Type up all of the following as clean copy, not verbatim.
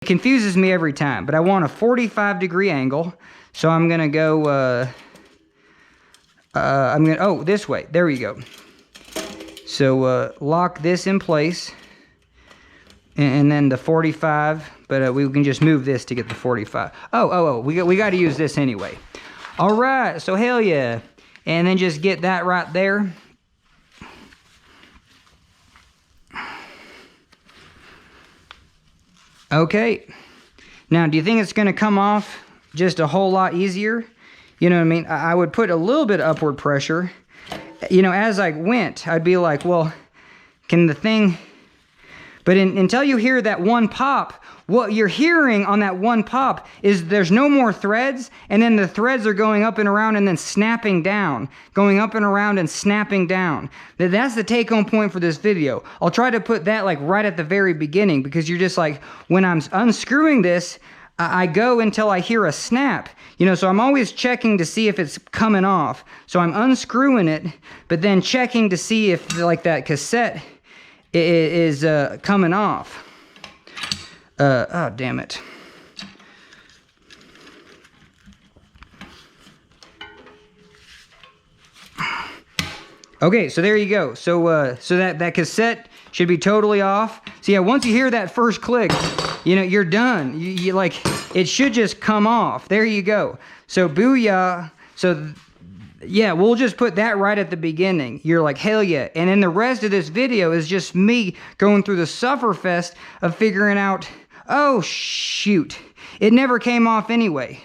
It confuses me every time, but I want a 45-degree angle. So I'm gonna go, oh, this way. There we go. So lock this in place, and then the 45, but we can just move this to get the 45. We got to use this anyway. All right, so hell yeah. And then just get that right there. Okay. Now, do you think it's going to come off just a whole lot easier? You know what I mean? I would put a little bit of upward pressure. You know, as I went, I'd be like, well, can the thing... But until you hear that one pop, what you're hearing on that one pop is there's no more threads, and then the threads are going up and around and then snapping down. Going up and around and snapping down. That's the take-home point for this video. I'll try to put that like right at the very beginning, because you're just like, when I'm unscrewing this, I go until I hear a snap. You know, so I'm always checking to see if it's coming off. So I'm unscrewing it, but then checking to see if like that cassette is coming off. Oh, damn it. Okay, so there you go. So that cassette should be totally off. So yeah, once you hear that first click, you know, you're done. You like, it should just come off. There you go. So booyah. So yeah, we'll just put that right at the beginning. You're like, hell yeah. And then the rest of this video is just me going through the sufferfest of figuring out, oh shoot, it never came off anyway.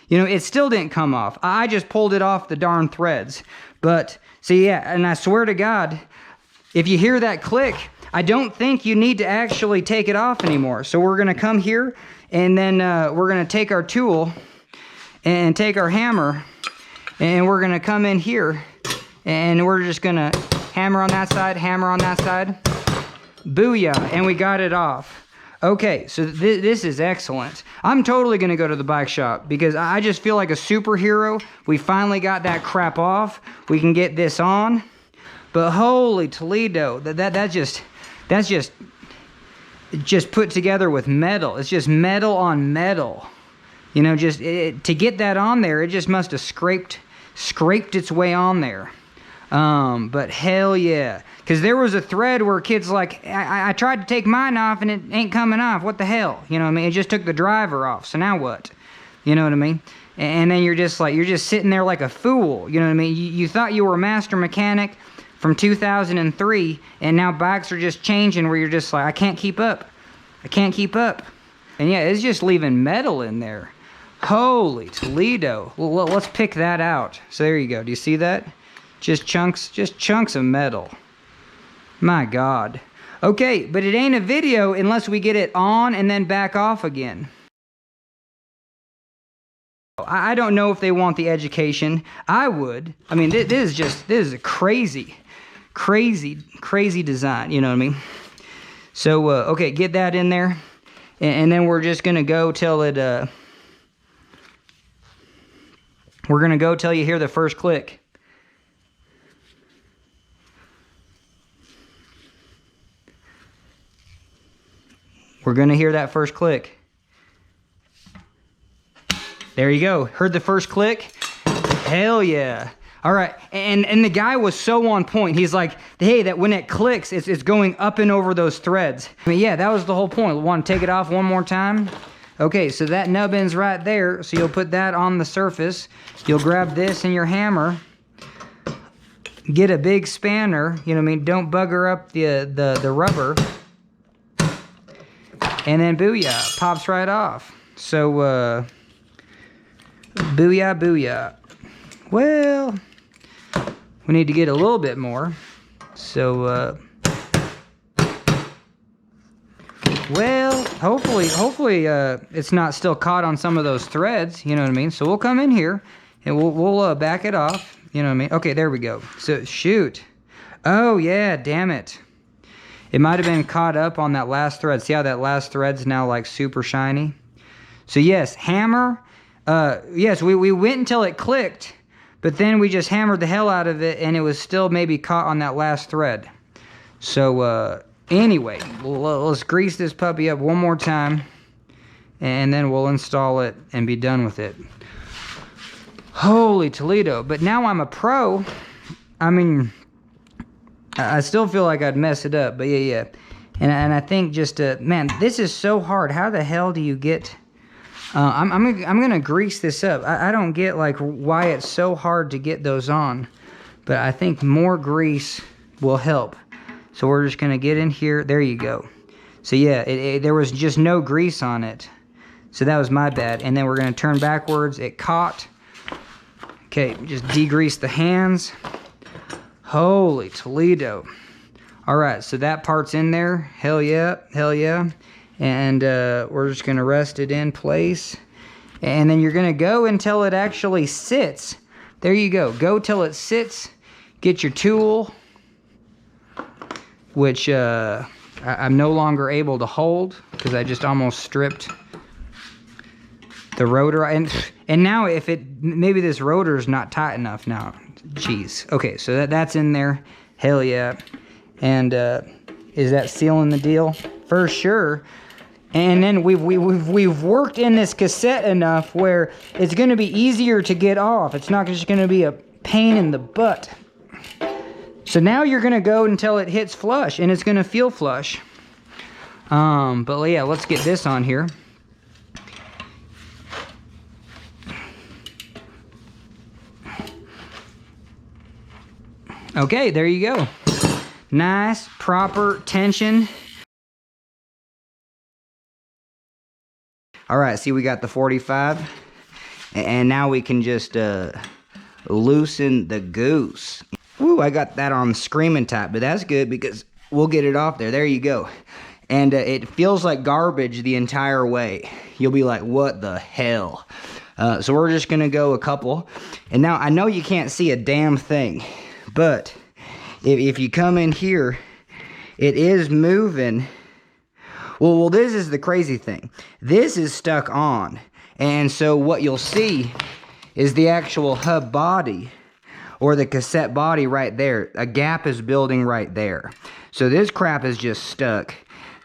You know, it still didn't come off. I just pulled it off the darn threads. But, so yeah, and I swear to God, if you hear that click, I don't think you need to actually take it off anymore. So we're going to come here, and then we're going to take our tool and take our hammer, and we're going to come in here, and we're just going to hammer on that side, hammer on that side. Booyah, and we got it off. Okay, so this is excellent. I'm totally going to go to the bike shop because I just feel like a superhero. We finally got that crap off. We can get this on. But holy Toledo, that's just put together with metal. It's just metal on metal. You know, just to get that on there, it just must have scraped its way on there. But hell yeah. Because there was a thread where kids like, I tried to take mine off and it ain't coming off. What the hell? You know what I mean? It just took the driver off. So now what? You know what I mean? And then you're just sitting there like a fool. You know what I mean? You thought you were a master mechanic from 2003, and now bikes are just changing where you're just like, I can't keep up. I can't keep up. And yeah, it's just leaving metal in there. Holy Toledo. Well, let's pick that out. So there you go. Do you see that? Just chunks of metal. My God. Okay, but it ain't a video unless we get it on and then back off again. I don't know if they want the education. I would. I mean, this is a crazy design, you know what I mean? So, okay, get that in there. And then we're just going to go till it, we're going to go till you hear the first click. We're going to hear that first click. There you go. Heard the first click? Hell yeah. All right. And the guy was so on point. He's like, hey, that when it clicks, it's going up and over those threads. I mean, yeah, that was the whole point. We want to take it off one more time. Okay, so that nubbin's right there. So you'll put that on the surface. You'll grab this and your hammer. Get a big spanner. You know what I mean? Don't bugger up the rubber. And then booyah, pops right off. So, booyah, booyah. Well, we need to get a little bit more. So, well, hopefully, it's not still caught on some of those threads. You know what I mean? So we'll come in here and we'll back it off. You know what I mean? Okay, there we go. So shoot. Oh yeah, damn it. It might have been caught up on that last thread. See how that last thread's now like super shiny? So yes, hammer. Yes, we went until it clicked, but then we just hammered the hell out of it and it was still maybe caught on that last thread. So anyway, let's grease this puppy up one more time. and then we'll install it and be done with it. Holy Toledo. But now I'm a pro. I mean, I still feel like I'd mess it up, but yeah. And I think just, man, this is so hard. How the hell do you get... I'm gonna grease this up. I don't get like why it's so hard to get those on, but I think more grease will help. So we're just gonna get in here. There you go. So yeah, there was just no grease on it. So that was my bad. And then we're gonna turn backwards. It caught. Okay, just degrease the hands. Holy Toledo. All right, so that part's in there. Hell yeah, hell yeah. And we're just gonna rest it in place. And then you're gonna go until it actually sits. There you go, go till it sits. Get your tool, which I'm no longer able to hold because I just almost stripped the rotor. And now if maybe this rotor is not tight enough now. Jeez. Okay, so that's in there. Hell yeah. And is that sealing the deal? For sure. And then we've worked in this cassette enough where it's going to be easier to get off. It's not just going to be a pain in the butt. So now you're going to go until it hits flush, and it's going to feel flush. But yeah, let's get this on here. Okay, there you go. Nice, proper tension. All right, see, we got the 45. And now we can just loosen the goose. Woo, I got that on screaming tight, but that's good because we'll get it off there. There you go. And it feels like garbage the entire way. You'll be like, what the hell? So we're just going to go a couple. And now I know you can't see a damn thing, but if you come in here, it is moving. Well, this is the crazy thing. This is stuck on. And so what you'll see is the actual hub body or the cassette body right there. A gap is building right there. So this crap is just stuck.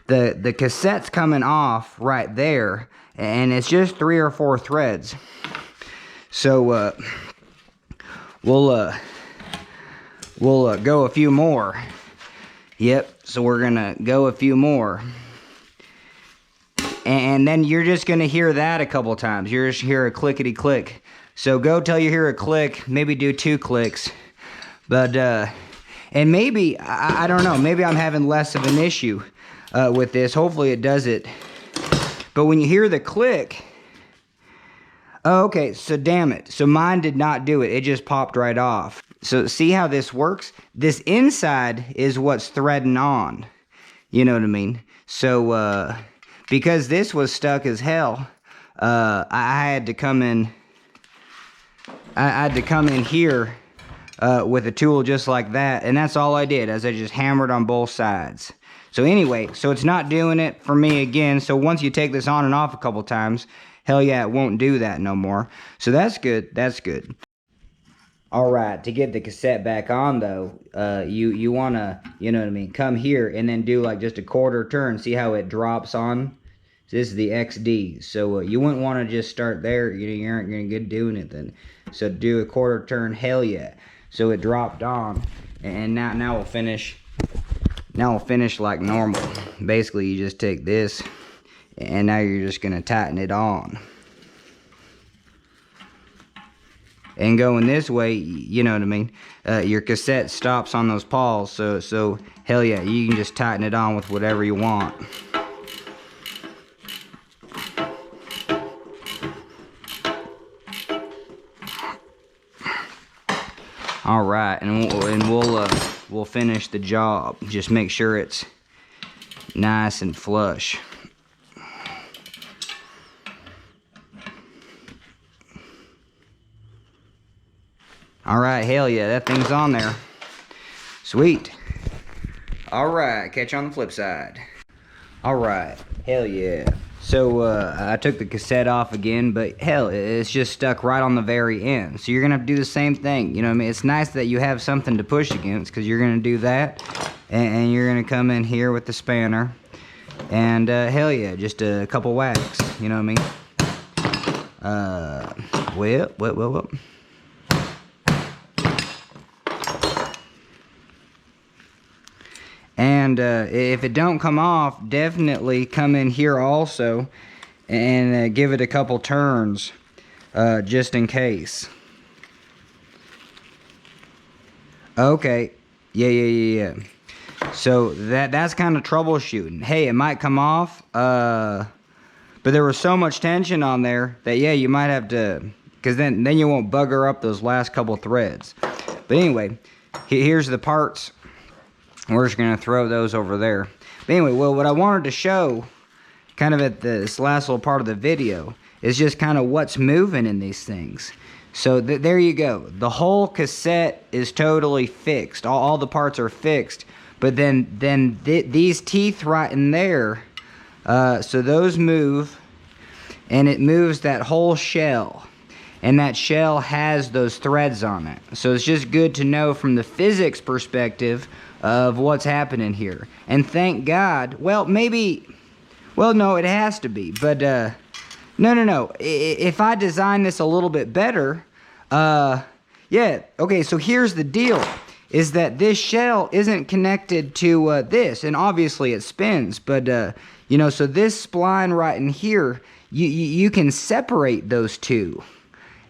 The cassette's coming off right there, and it's just 3 or 4 threads. So we'll go a few more. Yep, so we're gonna go a few more. And then you're just gonna hear that a couple times. You're just hear a clickety click. So go till you hear a click, maybe do 2 clicks. But and maybe I don't know, maybe I'm having less of an issue with this. Hopefully it does it. But when you hear the click, oh, okay, so damn it. So mine did not do it. It just popped right off. So see how this works? This inside is what's threading on. You know what I mean? So because this was stuck as hell, I had to come in. I had to come in here with a tool just like that, and that's all I did, as I just hammered on both sides. So anyway, so it's not doing it for me again. So once you take this on and off a couple times, hell yeah, it won't do that no more. So that's good. That's good. All right, to get the cassette back on though, you wanna, you know what I mean, come here and then do like just a quarter turn. See how it drops on? So this is the XD. So you wouldn't want to just start there. You aren't gonna get doing it then. So do a quarter turn. Hell yeah. So it dropped on, and now we'll finish. Now we'll finish like normal. Basically, you just take this, and now you're just gonna tighten it on. And going this way, you know what I mean, your cassette stops on those pawls, so hell yeah, you can just tighten it on with whatever you want. All right, and we'll finish the job. Just make sure it's nice and flush. All right, hell yeah, that thing's on there. Sweet. All right, catch you on the flip side. All right, hell yeah. So I took the cassette off again, but hell, it's just stuck right on the very end. So you're gonna have to do the same thing. You know what I mean? It's nice that you have something to push against, because you're gonna do that, and you're gonna come in here with the spanner, and hell yeah, just a couple whacks. you know what I mean? Well. And if it don't come off, definitely come in here also and give it a couple turns just in case. Okay, yeah. So that's kind of troubleshooting. Hey, it might come off, but there was so much tension on there that, yeah, you might have to, because then you won't bugger up those last couple threads. But anyway, here's the parts. We're just going to throw those over there. But anyway, well, what I wanted to show kind of at this last little part of the video is just kind of what's moving in these things. So there you go. The whole cassette is totally fixed. All the parts are fixed. But then these teeth right in there, so those move, and it moves that whole shell. And that shell has those threads on it. So it's just good to know from the physics perspective of what's happening here. And thank God, well, maybe, well, no, it has to be. But no. If I design this a little bit better, yeah, okay, so here's the deal, is that this shell isn't connected to this, and obviously it spins, but, you know, so this spline right in here, you can separate those two,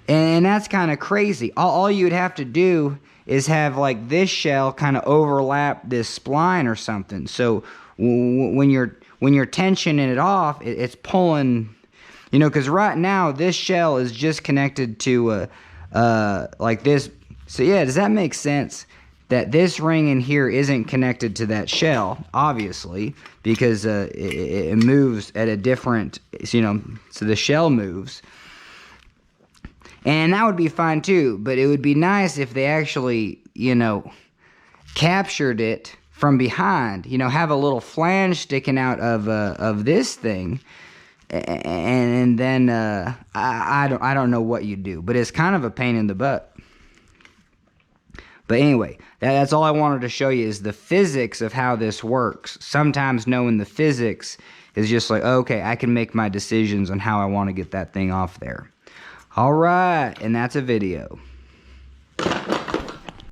and that's kind of crazy. All you'd have to do is have, like, this shell kind of overlap this spline or something, so when you're tensioning it off, it's pulling, you know, because right now this shell is just connected to like this. So yeah, does that make sense? That this ring in here isn't connected to that shell, obviously, because it moves at a different, you know, so the shell moves. And that would be fine too, but it would be nice if they actually, you know, captured it from behind, you know, have a little flange sticking out of this thing. And then I don't know what you do, but it's kind of a pain in the butt. But anyway, that's all I wanted to show you is the physics of how this works. Sometimes knowing the physics is just like, okay, I can make my decisions on how I want to get that thing off there. All right, and that's a video.